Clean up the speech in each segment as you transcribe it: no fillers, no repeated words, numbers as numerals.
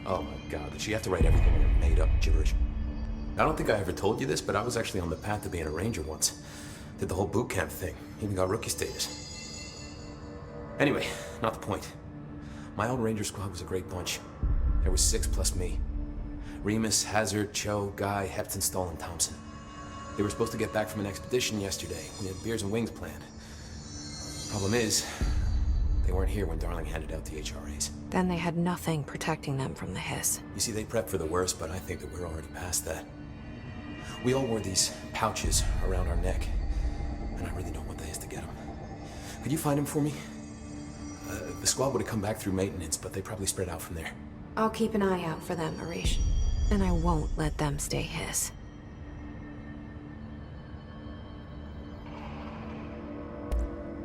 Oh my god, did she have to write everything in made-up gibberish? I don't think I ever told you this, but I was actually on the path to being a ranger once. Did the whole boot camp thing. Even got rookie status. Anyway, not the point. My old ranger squad was a great bunch. There was 6 plus me. Remus, Hazard, Cho, Guy, Heptonstall, and Thompson. They were supposed to get back from an expedition yesterday. We had beers and wings planned. Problem is, they weren't here when Darling handed out the HRAs. Then they had nothing protecting them from the hiss. You see, they prepped for the worst, but I think that we're already past that. We all wore these pouches around our neck, and I really don't want the hiss to get them. Could you find them for me? The squad would have come back through maintenance, but they probably spread out from there. I'll keep an eye out for them, Arish. And I won't let them stay hiss.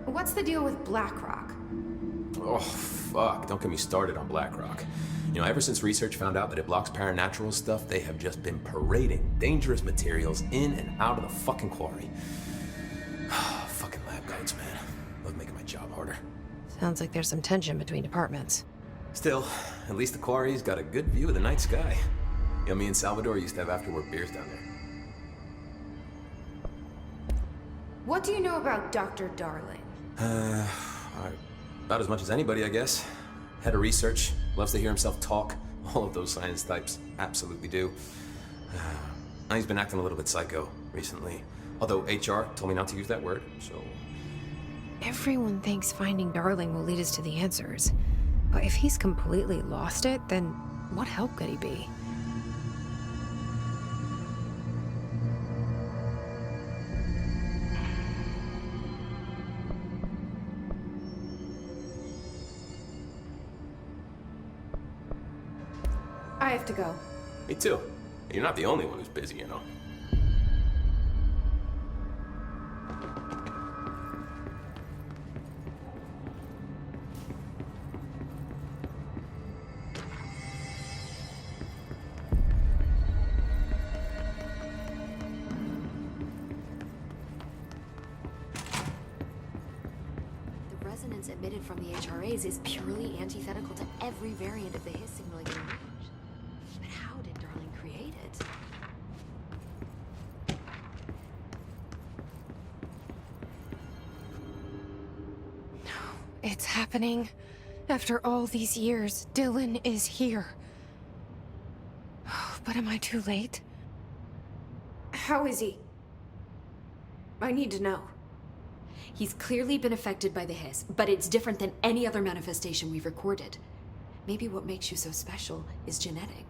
What's the deal with BlackRock? Oh, fuck. Don't get me started on BlackRock. You know, ever since research found out that it blocks paranatural stuff, they have just been parading dangerous materials in and out of the fucking quarry. Fucking lab coats, man. Love making my job harder. Sounds like there's some tension between departments. Still, at least the quarry's got a good view of the night sky. You know, me and Salvador used to have after-work beers down there. What do you know about Dr. Darling? About as much as anybody, I guess. Head of research, loves to hear himself talk. All of those science types absolutely do. He's been acting a little bit psycho recently. Although HR told me not to use that word, so... Everyone thinks finding Darling will lead us to the answers. But if he's completely lost it, then what help could he be? I have to go. Me too. You're not the only one who's busy, you know. The resonance emitted from the HRAs is purely antithetical to every variant of the His signaling range. But how did Darling create it? It's happening. After all these years, Dylan is here. But am I too late? How is he? I need to know. He's clearly been affected by the Hiss, but it's different than any other manifestation we've recorded. Maybe what makes you so special is genetic.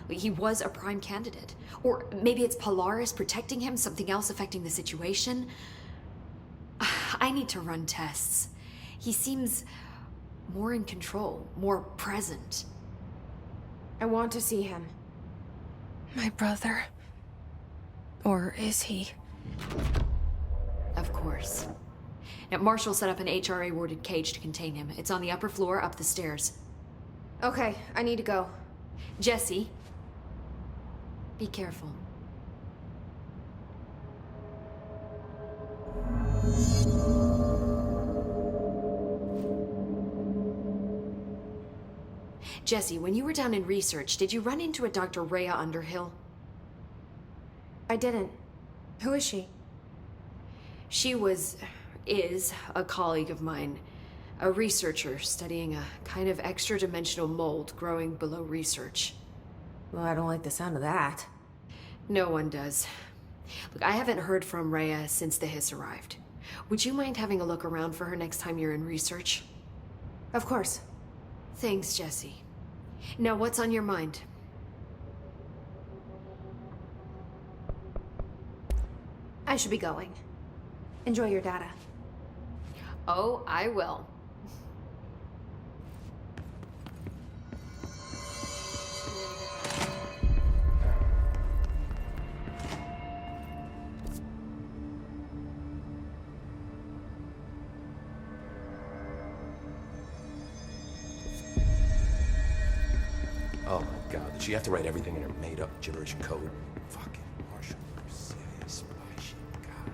He was a prime candidate. Or maybe it's Polaris protecting him, something else affecting the situation. I need to run tests. He seems more in control, more present. I want to see him. My brother? Or is he? Of course. Now, Marshall set up an HRA-warded cage to contain him. It's on the upper floor, up the stairs. Okay, I need to go. Jesse, be careful. Jesse, when you were down in research, did you run into a Dr. Rhea Underhill? I didn't. Who is she? She is a colleague of mine, a researcher studying a kind of extra-dimensional mold growing below research. Well, I don't like the sound of that. No one does. Look, I haven't heard from Rhea since the Hiss arrived. Would you mind having a look around for her next time you're in research? Of course. Thanks, Jesse. Now, what's on your mind? I should be going. Enjoy your data. Oh, I will. Oh my god, did she have to write everything in her made-up gibberish code? Fucking Marshall, CIA spy shit, god.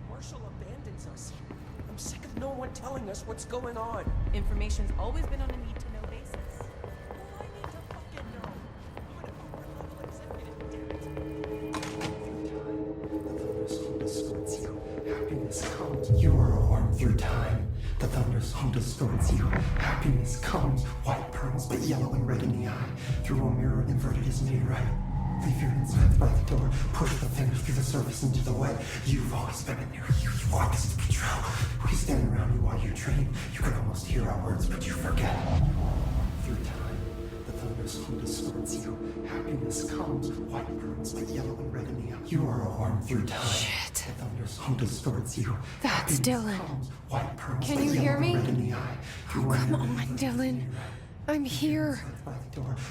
Marshall abandoned no one telling us what's going on? Information's always been on a need-to-know basis. Well, I need to fucking know. I'm an upper-level executive, damn it. Happiness comes. You are a worm through time. The thunder's home distorts you. Happiness comes. White pearls, but yellow and red in the eye. Through a mirror, inverted is made right. Leave your insides by the door. Push the fingers through the surface into the wet. You've always been in there. You want this to be true. We stand around you while you dream. You can almost hear our words, but you forget. Through time, the thunder's home distorts you. Happiness comes. White pearls, but yellow and red in the eye. You are a worm through time. Shit. The thunder's home distorts you. That's Dylan. White pearls, Can but you yellow hear and me? red in the eye. Oh, come on, Dylan. I'm here.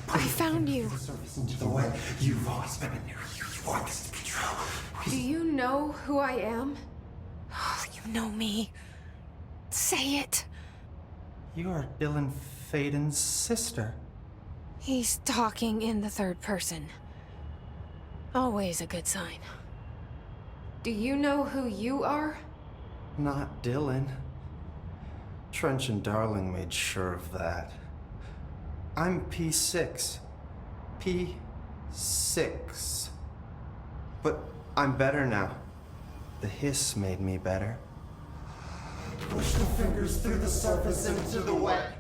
I found you. Into the way. You've always been in there. You want this to be true. Do you know who I am? Oh, you know me. Say it. You are Dylan Faden's sister. He's talking in the third person. Always a good sign. Do you know who you are? Not Dylan. Trench and Darling made sure of that. I'm P6. P6. But I'm better now. The hiss made me better. Push the fingers through the surface into the wet.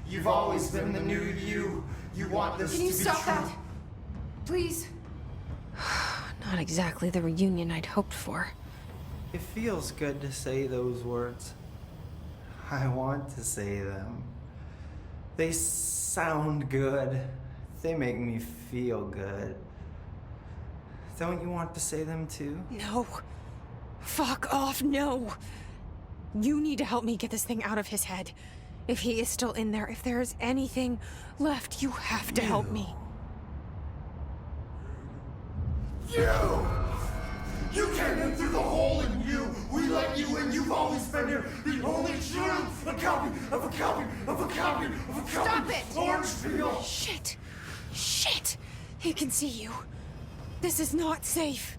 You've always been the new you. You want this Can you to be stop true. that? Please? Not exactly the reunion I'd hoped for. It feels good to say those words. I want to say them. They sound good. They make me feel good. Don't you want to say them too? No. Fuck off, no. You need to help me get this thing out of his head. If he is still in there, if there is anything left, you have to help me. You came in through the hole in you. We let you in. You've always been here. The only truth. A copy of a copy of a copy of a copy. Stop it! Orange peel. Shit. Shit. He can see you. This is not safe.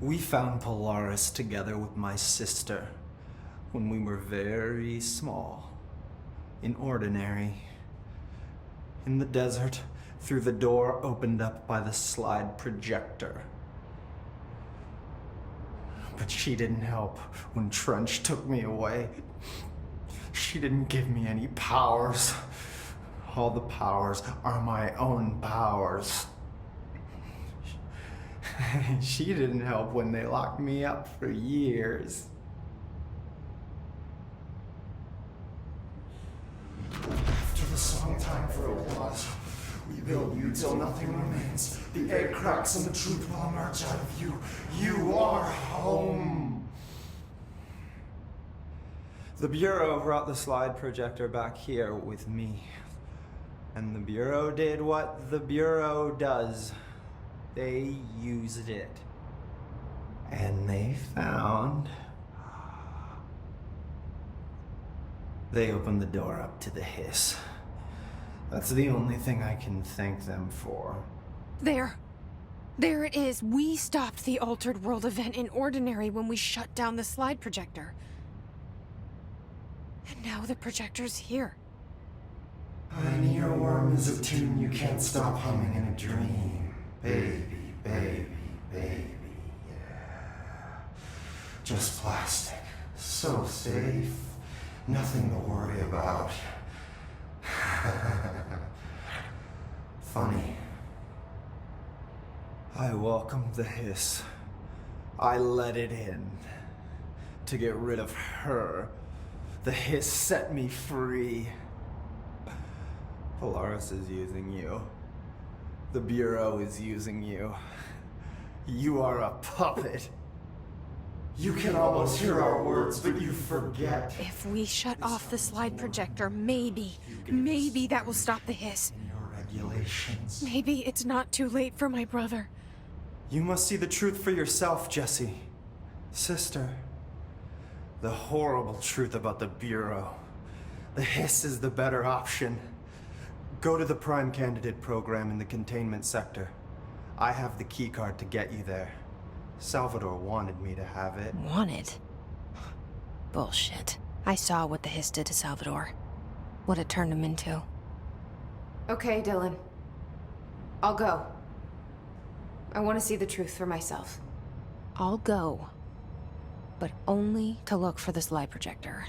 We found Polaris together with my sister when we were very small. In Ordinary. In the desert, through the door opened up by the slide projector. But she didn't help when Trench took me away. She didn't give me any powers. All the powers are my own powers. She didn't help when they locked me up for years. After the song time for applause, we build you till nothing remains. The egg cracks and the truth will emerge out of you. You are home. The Bureau brought the slide projector back here with me. And the Bureau did what the Bureau does. They used it. And they found... They opened the door up to the hiss. That's the only thing I can thank them for. There. There it is. We stopped the Altered World event in Ordinary when we shut down the slide projector. And now the projector's here. An earworm is a tune you can't stop humming in a dream. Baby, baby, baby, yeah. Just plastic. So safe. Nothing to worry about. Funny. I welcomed the hiss. I let it in. To get rid of her. The hiss set me free. Polaris is using you. The Bureau is using you. You are a puppet. You can almost hear our words, but you forget. If we shut off the slide projector, maybe that will stop the hiss. In your regulations. Maybe it's not too late for my brother. You must see the truth for yourself, Jesse. Sister. The horrible truth about the Bureau. The hiss is the better option. Go to the Prime Candidate program in the containment sector. I have the keycard to get you there. Salvador wanted me to have it. Wanted? Bullshit. I saw what the hiss did to Salvador. What it turned him into. Okay, Dylan. I'll go. I want to see the truth for myself. I'll go. But only to look for this lie projector.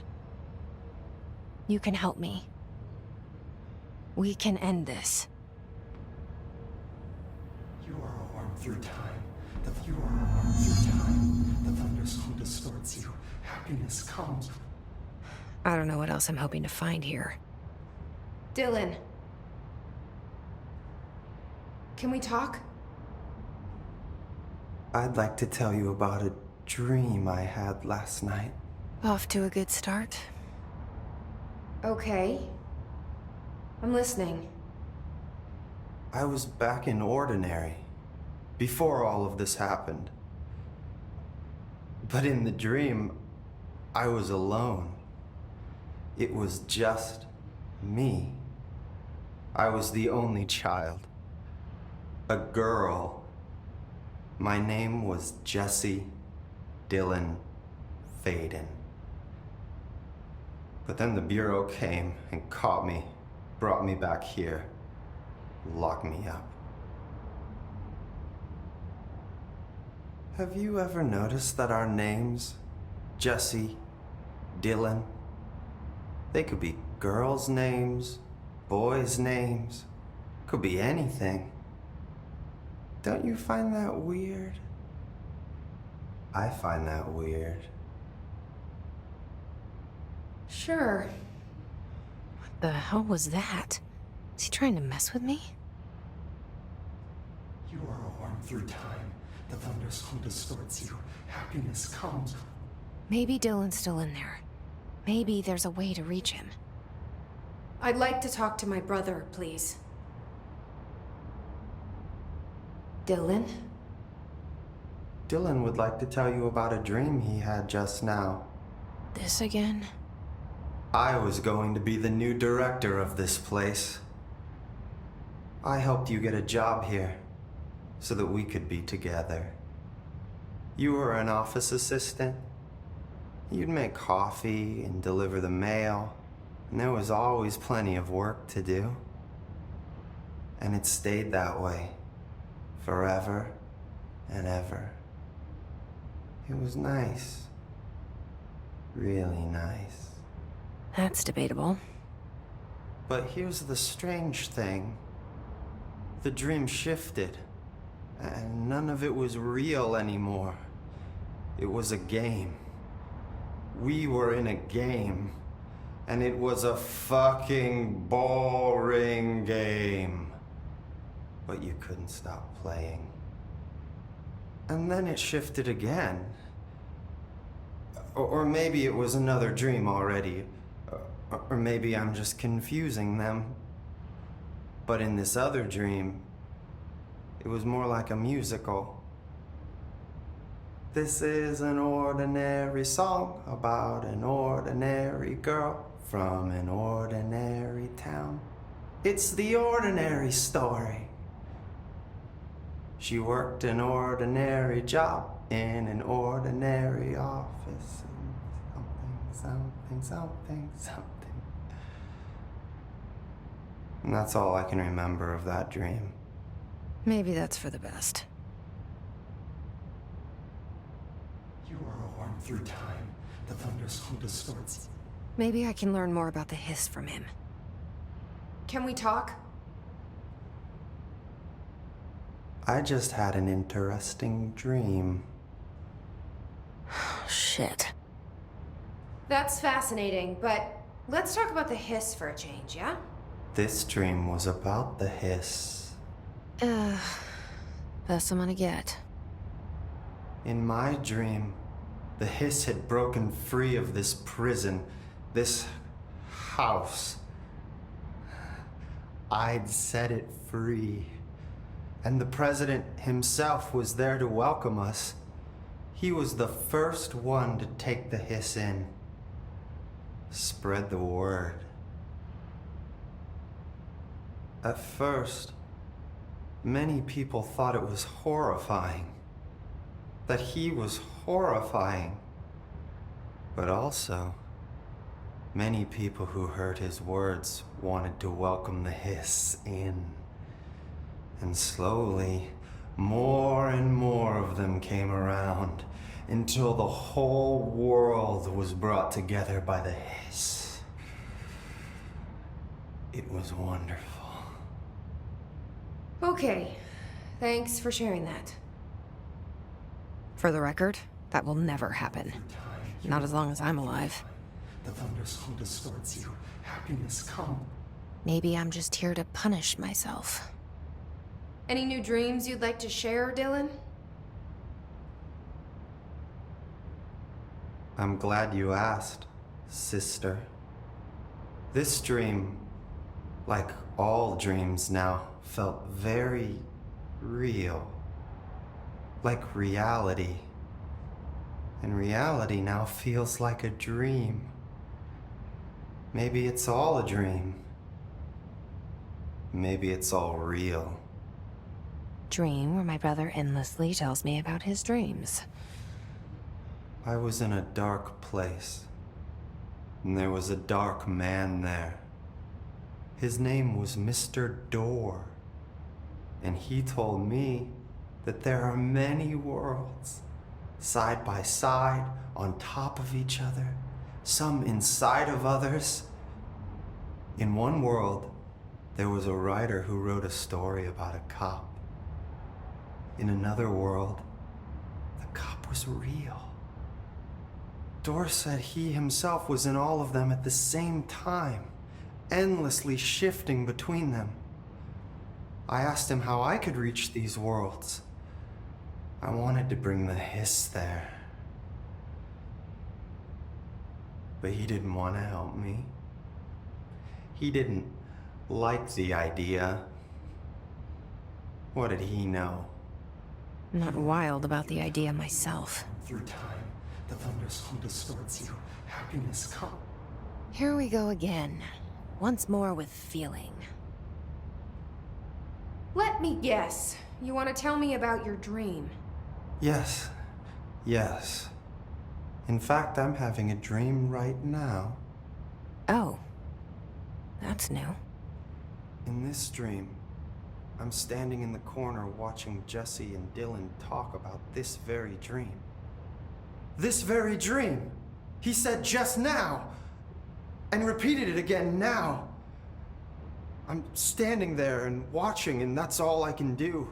You can help me. We can end this. You are a worm through time. You are a worm through time. The thunderstorm distorts you. Happiness comes. I don't know what else I'm hoping to find here. Dylan. Can we talk? I'd like to tell you about a dream I had last night. Off to a good start. Okay. I'm listening. I was back in Ordinary, before all of this happened. But in the dream, I was alone. It was just me. I was the only child. A girl. My name was Jesse Dylan Faden. But then the Bureau came and caught me, brought me back here, locked me up. Have you ever noticed that our names, Jesse, Dylan, they could be girls' names, boys' names, could be anything. Don't you find that weird? I find that weird. Sure. What the hell was that? Is he trying to mess with me? You are a worm through time. The thunderstorm distorts you. Happiness comes. Maybe Dylan's still in there. Maybe there's a way to reach him. I'd like to talk to my brother, please. Dylan? Dylan would like to tell you about a dream he had just now. This again? I was going to be the new director of this place. I helped you get a job here, so that we could be together. You were an office assistant. You'd make coffee and deliver the mail, and there was always plenty of work to do. And it stayed that way, forever and ever. It was nice. Really nice. That's debatable. But here's the strange thing. The dream shifted, and none of it was real anymore. It was a game. We were in a game, and it was a fucking boring game. But you couldn't stop playing. And then it shifted again. Or maybe it was another dream already. Or maybe I'm just confusing them. But in this other dream, it was more like a musical. This is an ordinary song about an ordinary girl from an ordinary town. It's the ordinary story. She worked an ordinary job in an ordinary office. Something. And that's all I can remember of that dream. Maybe that's for the best. You are a worm through time. The thunderstorm distorts. Maybe I can learn more about the hiss from him. Can we talk? I just had an interesting dream. Shit. That's fascinating, but let's talk about the hiss for a change, yeah? This dream was about the hiss. Best I'm gonna get. In my dream, the hiss had broken free of this prison, this house. I'd set it free. And the president himself was there to welcome us. He was the first one to take the hiss in. Spread the word. At first, many people thought it was horrifying. That he was horrifying. But also, many people who heard his words wanted to welcome the hiss in. And slowly, more and more of them came around until the whole world was brought together by the hiss. It was wonderful. Okay, thanks for sharing that. For the record, that will never happen. Not as long as I'm alive. The thunderstorm distorts you. Happiness come. Maybe I'm just here to punish myself. Any new dreams you'd like to share, Dylan? I'm glad you asked, sister. This dream, like all dreams now, felt very real. Like reality. And reality now feels like a dream. Maybe it's all a dream. Maybe it's all real. Dream where my brother endlessly tells me about his dreams. I was in a dark place, and there was a dark man there. His name was Mr. Door, and he told me that there are many worlds, side by side, on top of each other, some inside of others. In one world, there was a writer who wrote a story about a cop. In another world, the cop was real. Dor said he himself was in all of them at the same time, endlessly shifting between them. I asked him how I could reach these worlds. I wanted to bring the hiss there. But he didn't want to help me. He didn't like the idea. What did he know? I'm not wild about the idea myself. Through time, the thunderstorm distorts you. Happiness comes. Here we go again. Once more with feeling. Let me guess. You want to tell me about your dream? Yes. Yes. In fact, I'm having a dream right now. Oh. That's new. In this dream, I'm standing in the corner watching Jesse and Dylan talk about this very dream. This very dream! He said just now! And repeated it again now! I'm standing there and watching, and that's all I can do.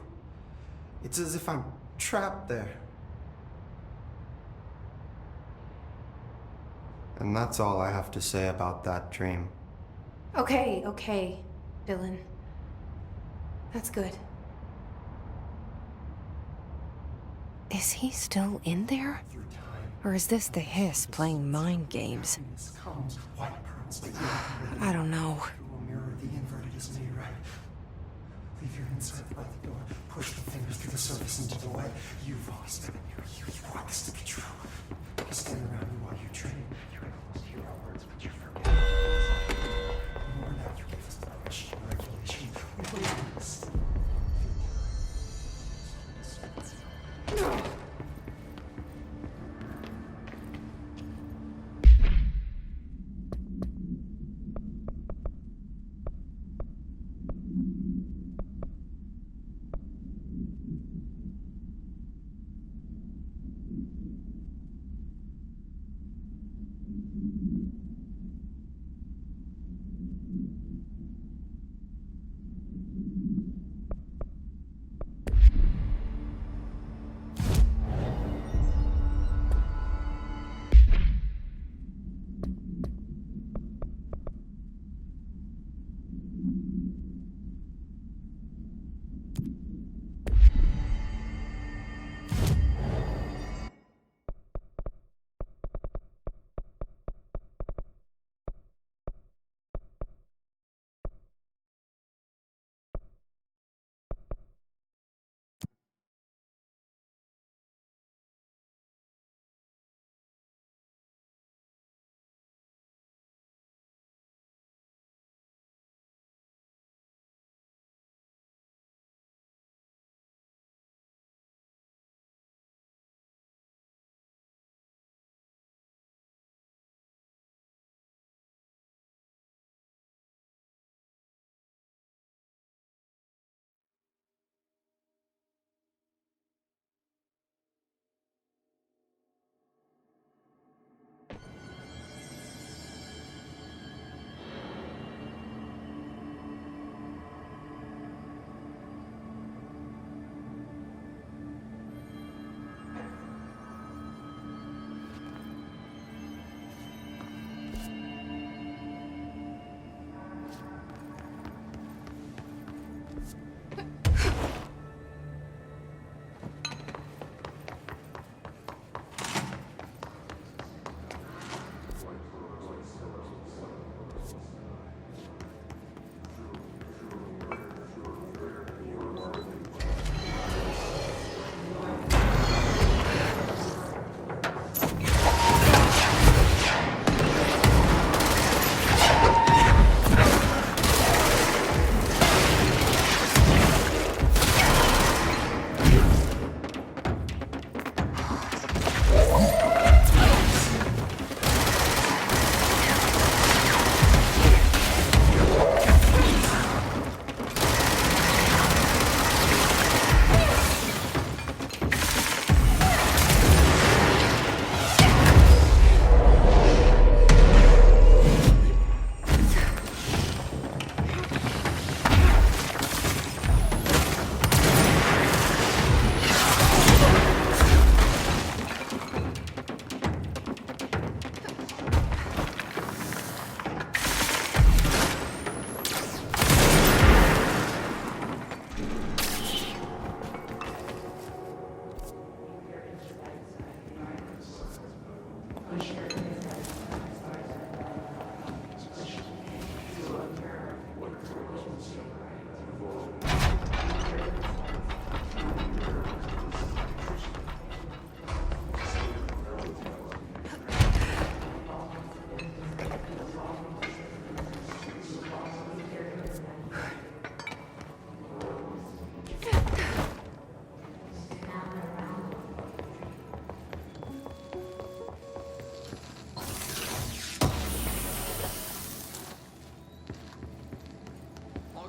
It's as if I'm trapped there. And that's all I have to say about that dream. Okay, Dylan. That's good. Is he still in there? Through time, Or is this the hiss playing mind games? happiness comes, white pearls, but you I don't know. through a mirror, the inverted is made right. Leave your inside by the door. Push the fingers through the surface into the light. You've always been a mirror. You want this to be true. You stand around you while you dream. You can almost hear our words, but you forget. More now, you gave us permission and regulation. We believe in this.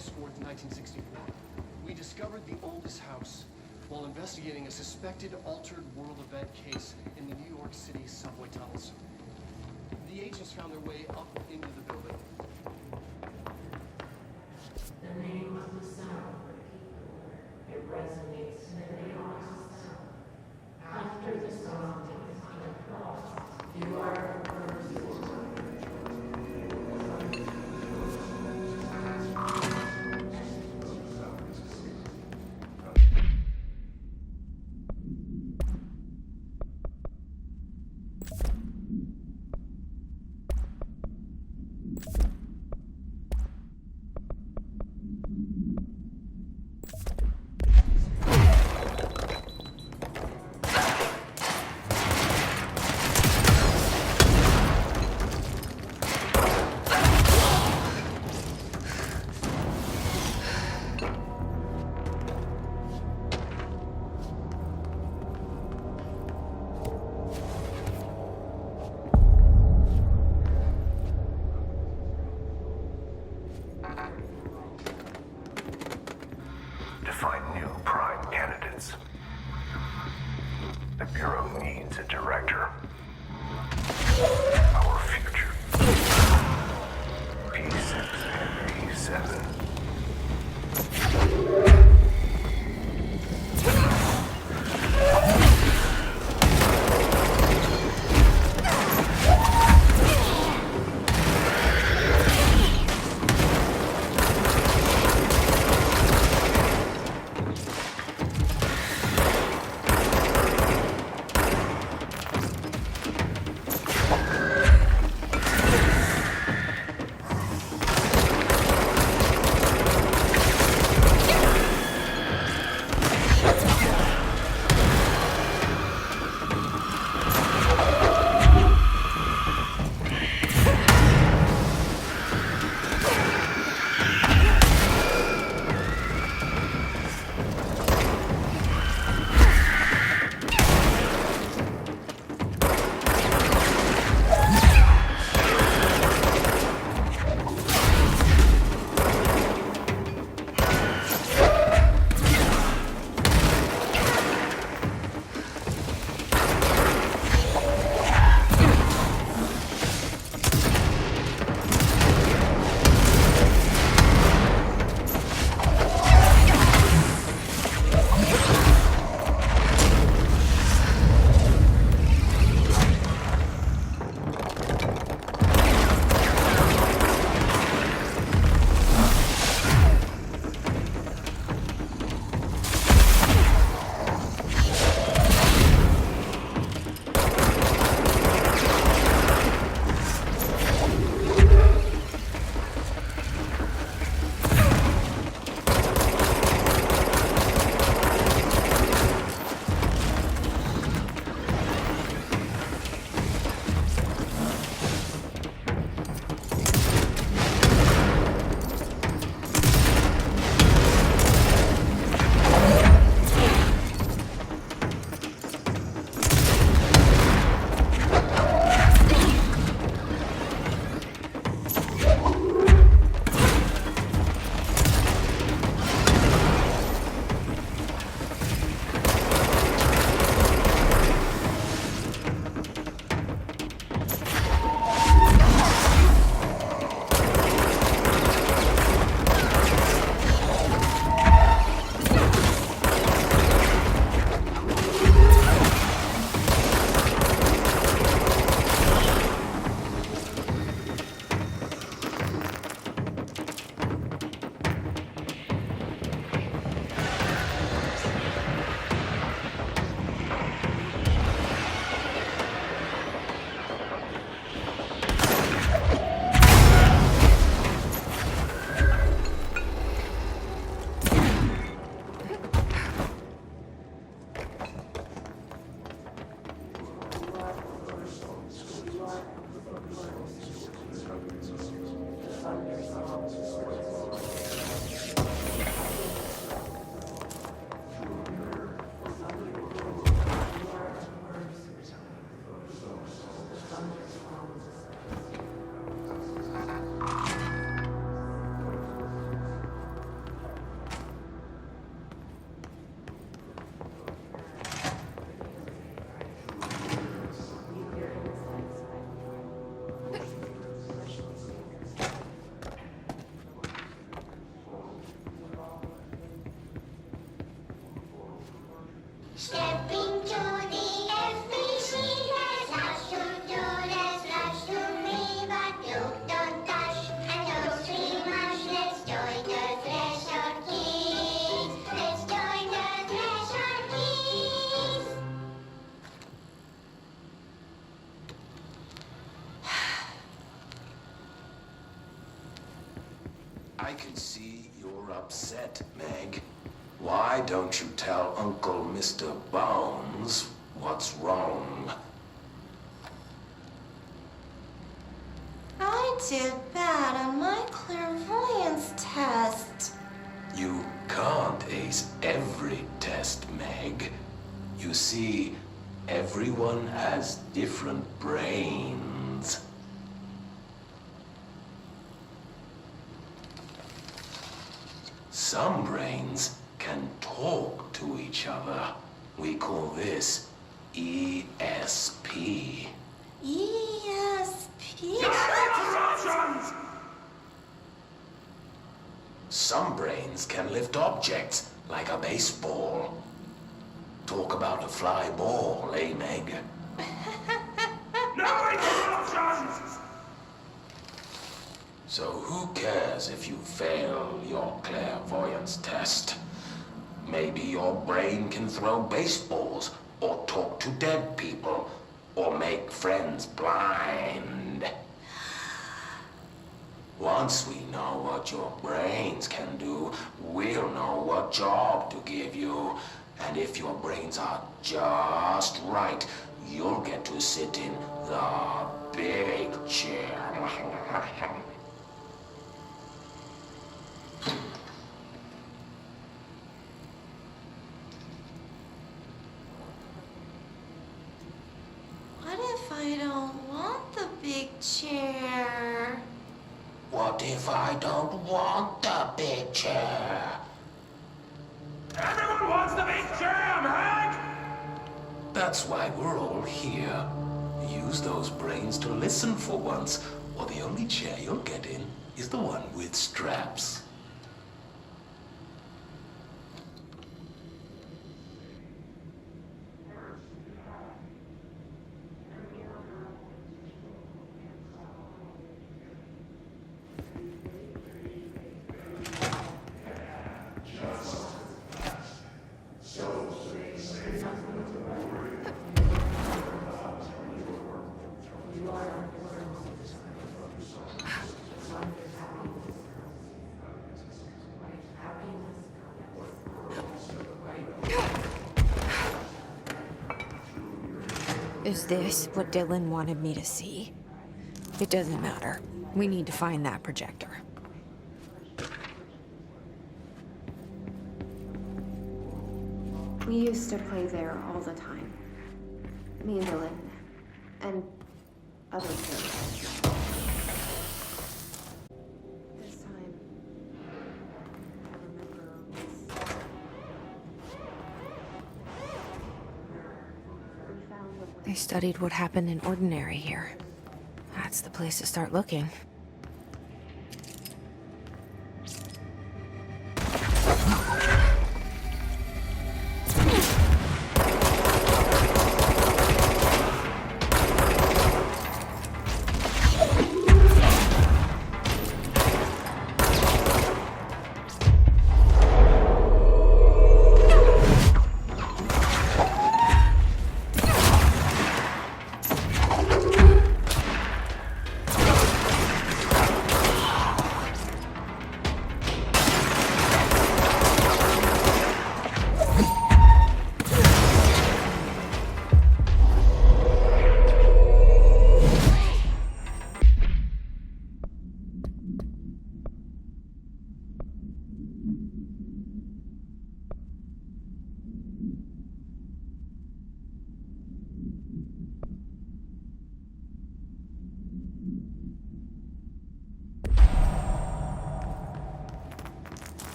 August 4th, 1964. We discovered the oldest house while investigating a suspected altered world event case in the New York City subway tunnels. The agents found their way up into the building. The name of the sound for people, it resonates in the sound. After the song is applause, you are the first to to find new prime candidates. The Bureau needs a director. Our future. P6 and P7. I can see you're upset, Meg. Why don't you tell Uncle Mr. Bones what's wrong? I did bad on my clairvoyance test. You can't ace every test, Meg. You see, everyone has different brains. Some brains can talk to each other. We call this ESP. ESP? Some brains can lift objects, like a baseball. Talk about a fly ball, eh, Meg? No interruptions! So who cares if you fail your clairvoyance test? Maybe your brain can throw baseballs, or talk to dead people, or make friends blind. Once we know what your brains can do, we'll know what job to give you. And if your brains are just right, you'll get to sit in the big chair. What if I don't want the big chair? What if I don't want the big chair? Everyone wants the big chair, Meg! That's why we're all here. Use those brains to listen for once, or the only chair you'll get in is the one with straps. Is this what Dylan wanted me to see? It doesn't matter. We need to find that projector. We used to play there all the time. Me and Dylan. And other kids. This time, I remember we found a They studied what happened in Ordinary here. That's the place to start looking.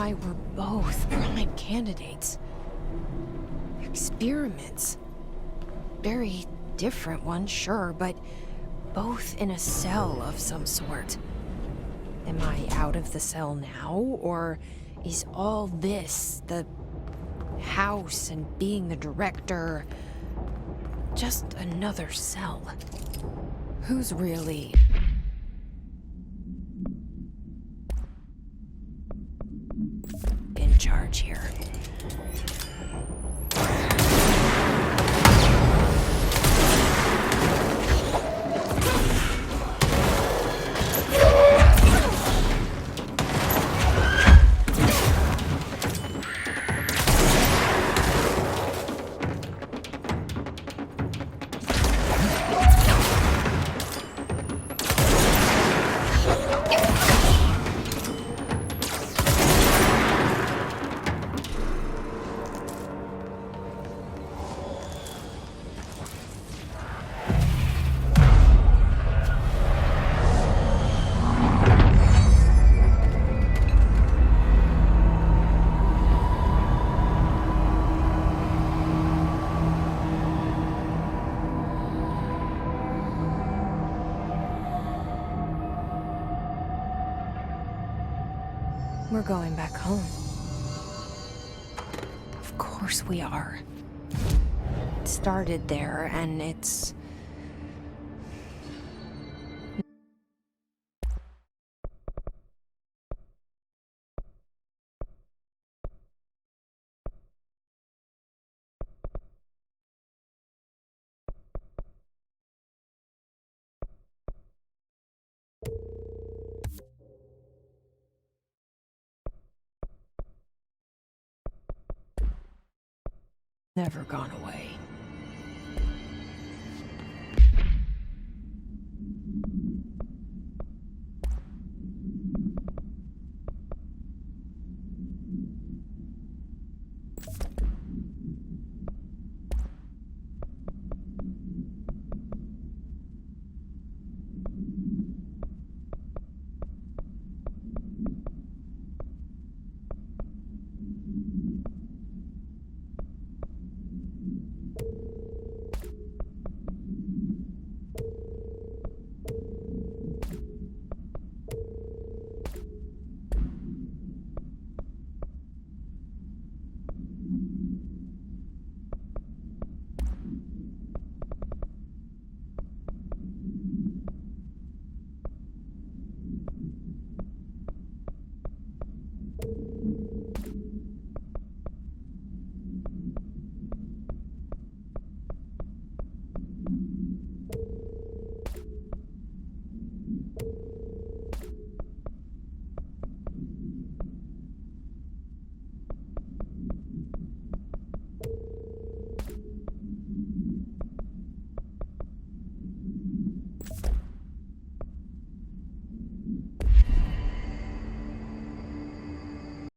I were both prime candidates. Experiments. Very different ones, sure, but both in a cell of some sort. Am I out of the cell now, or is all this, the house and being the director, just another cell? Who's really in charge here? We're going back home. Of course we are. It started there, and it's... never gone away.